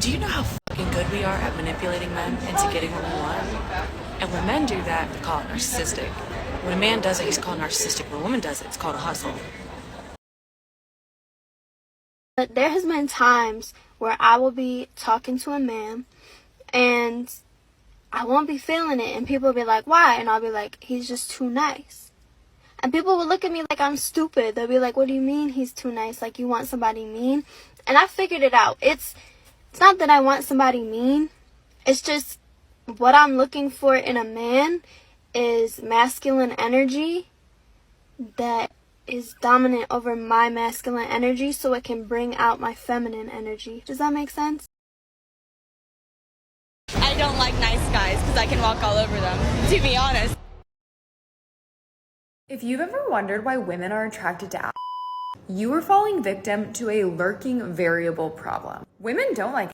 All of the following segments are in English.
Do you know how fucking good we are at manipulating men into getting what we want? And when men do that, they call it narcissistic. When a man does it, he's called narcissistic. When a woman does it, it's called a hustle. But there has been times where I will be talking to a man and I won't be feeling it, and people will be like, why? And I'll be like, he's just too nice. And people will look at me like I'm stupid. They'll be like, what do you mean he's too nice? Like, you want somebody mean? And I figured it out. It's not that I want somebody mean. It's just what I'm looking for in a man is masculine energy that is dominant over my masculine energy, so it can bring out my feminine energy. Does that make sense? I don't like nice guys because I can walk all over them, to be honest. If you've ever wondered why women are attracted to you are falling victim to a lurking variable problem. Women don't like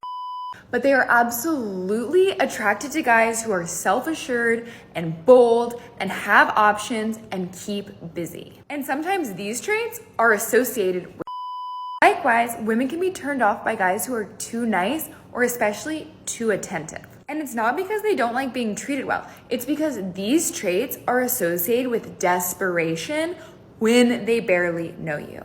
but they are absolutely attracted to guys who are self-assured and bold and have options and keep busy. And sometimes these traits are associated with likewise, women can be turned off by guys who are too nice or especially too attentive. And it's not because they don't like being treated well. It's because these traits are associated with desperation when they barely know you.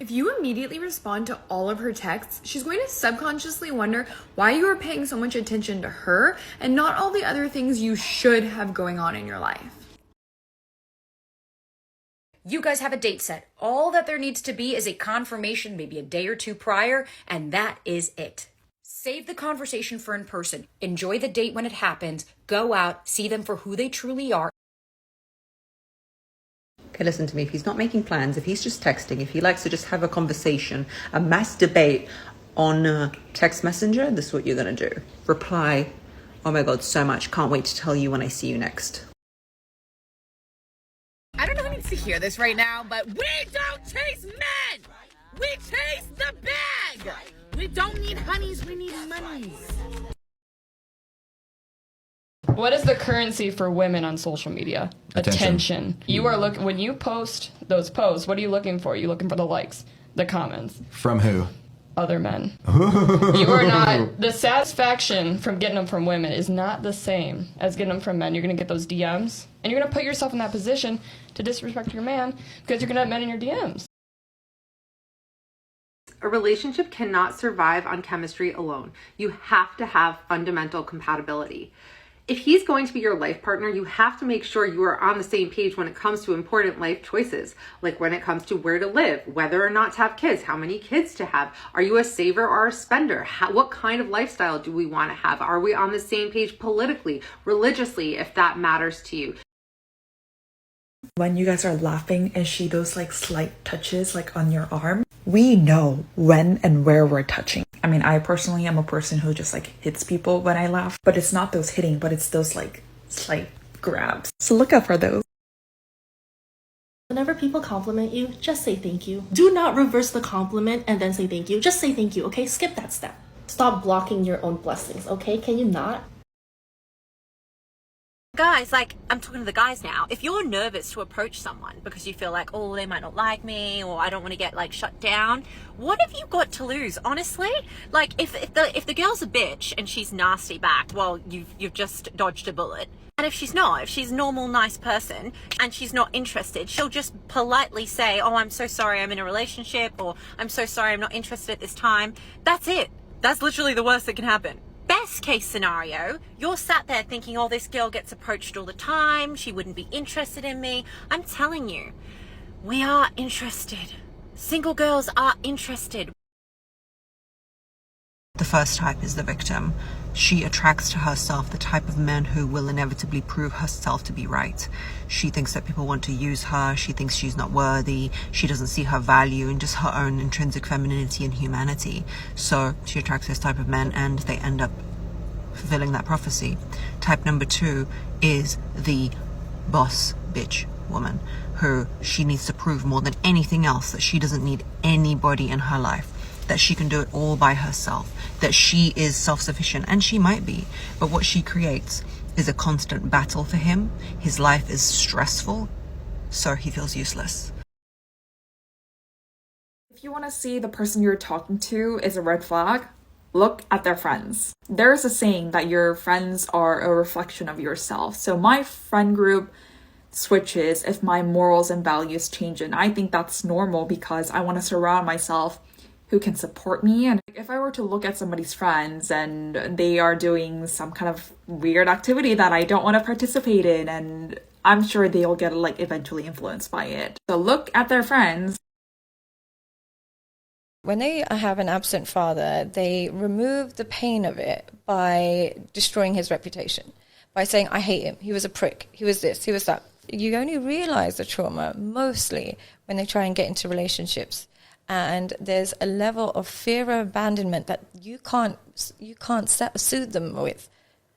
If you immediately respond to all of her texts, she's going to subconsciously wonder why you are paying so much attention to her and not all the other things you should have going on in your life. You guys have a date set. All that there needs to be is a confirmation, maybe a day or two prior, and that is it. Save the conversation for in person. Enjoy the date when it happens. Go out, see them for who they truly are. Okay, listen to me. If he's not making plans, if he's just texting, if he likes to just have a conversation, a mass debate on text messenger, this is what you're going to do. Reply, oh my God, so much. Can't wait to tell you when I see you next. I don't know who needs to hear this right now, but we don't chase men! We chase the bag! We don't need honeys, we need monies. What is the currency for women on social media? Attention. You are when you post those posts, what are you looking for? You're looking for the likes, the comments. From who? Other men. You are not, the satisfaction from getting them from women is not the same as getting them from men. You're going to get those DMs, and you're going to put yourself in that position to disrespect your man because you're going to have men in your DMs. A relationship cannot survive on chemistry alone. You have to have fundamental compatibility. If he's going to be your life partner, you have to make sure you are on the same page when it comes to important life choices, like when it comes to where to live, whether or not to have kids, how many kids to have. Are you a saver or a spender? What kind of lifestyle do we want to have? Are we on the same page politically, religiously, if that matters to you? When you guys are laughing and she does like slight touches like on your arm, we know when and where we're touching. I mean, I personally am a person who just like hits people when I laugh, but it's not those hitting, but it's those like slight grabs. So look out for those. Whenever people compliment you, just say thank you. Do not reverse the compliment and then say thank you. Just say thank you, okay? Skip that step. Stop blocking your own blessings, okay? Can you not? Guys, like, I'm talking to the guys now. If you're nervous to approach someone because you feel like, oh, they might not like me, or I don't want to get like shut down, what have you got to lose, honestly? Like, if the girl's a bitch and she's nasty back, well, you've just dodged a bullet. And if she's not, if she's a normal, nice person and she's not interested, she'll just politely say, oh, I'm so sorry, I'm in a relationship, or I'm so sorry, I'm not interested at this time. That's it. That's literally the worst that can happen. Best case scenario, you're sat there thinking, oh, this girl gets approached all the time, she wouldn't be interested in me. I'm telling you, we are interested. Single girls are interested. The first type is the victim. She attracts to herself the type of men who will inevitably prove herself to be right. She thinks that people want to use her. She thinks she's not worthy. She doesn't see her value in just her own intrinsic femininity and humanity. So she attracts this type of men and they end up fulfilling that prophecy. Type number 2 is the boss bitch woman, who she needs to prove more than anything else that she doesn't need anybody in her life, that she can do it all by herself, that she is self-sufficient, and she might be, but what she creates is a constant battle for him. His life is stressful, so he feels useless. If you want to see the person you're talking to is a red flag, look at their friends. There's a saying that your friends are a reflection of yourself. So my friend group switches if my morals and values change, and I think that's normal because I want to surround myself who can support me. And if I were to look at somebody's friends and they are doing some kind of weird activity that I don't want to participate in, and I'm sure they'll get like eventually influenced by it. So look at their friends. When they have an absent father, they remove the pain of it by destroying his reputation, by saying, I hate him, he was a prick, he was this, he was that. You only realize the trauma mostly when they try and get into relationships. And there's a level of fear of abandonment that you can't soothe them with.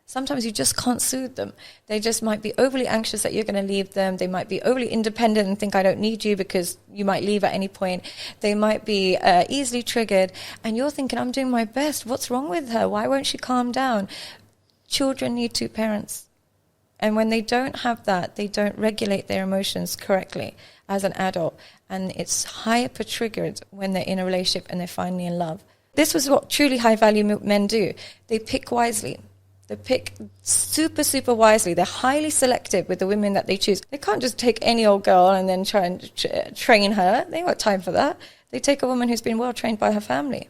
Sometimes you just can't soothe them. They just might be overly anxious that you're going to leave them. They might be overly independent and think, I don't need you, because you might leave at any point. They might be easily triggered. And you're thinking, I'm doing my best. What's wrong with her? Why won't she calm down? Children need two parents. And when they don't have that, they don't regulate their emotions correctly as an adult. And it's hyper-triggered when they're in a relationship and they're finally in love. This was what truly high-value men do. They pick wisely. They pick super, super wisely. They're highly selective with the women that they choose. They can't just take any old girl and then try and train her. They ain't got time for that. They take a woman who's been well trained by her family.